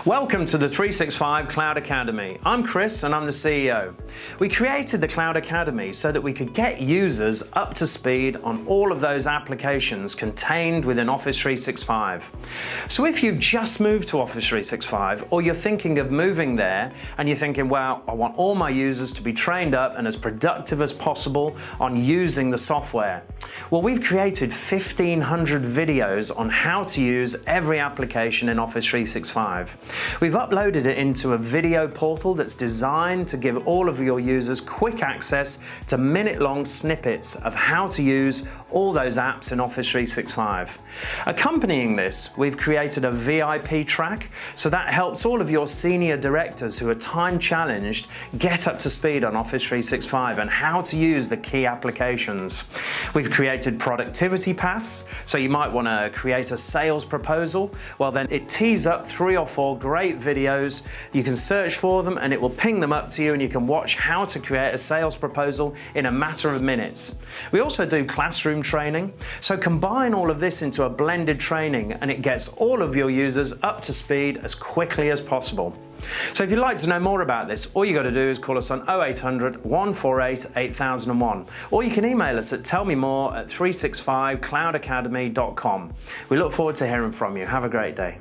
Welcome to the 365 Cloud Academy. I'm Chris and I'm the CEO. We created the Cloud Academy so that we could get users up to speed on all of those applications contained within Office 365. So if you've just moved to Office 365 or you're thinking of moving there and you're thinking, well, I want all my users to be trained up and as productive as possible on using the software. Well, we've created 1,500 videos on how to use every application in Office 365. We've uploaded it into a video portal that's designed to give all of your users quick access to minute-long snippets of how to use all those apps in Office 365. Accompanying this, we've created a VIP track, so that helps all of your senior directors who are time-challenged get up to speed on Office 365 and how to use the key applications. We've created productivity paths, so you might want to create a sales proposal. Well, then it tees up 3 or 4 great videos. You can search for them and it will ping them up to you and you can watch how to create a sales proposal in a matter of minutes. We also do classroom training, so combine all of this into a blended training and it gets all of your users up to speed as quickly as possible. So if you'd like to know more about this, all you got to do is call us on 0800 148 8001, or you can email us at tellmemore@365cloudacademy.com. We look forward to hearing from you. Have a great day.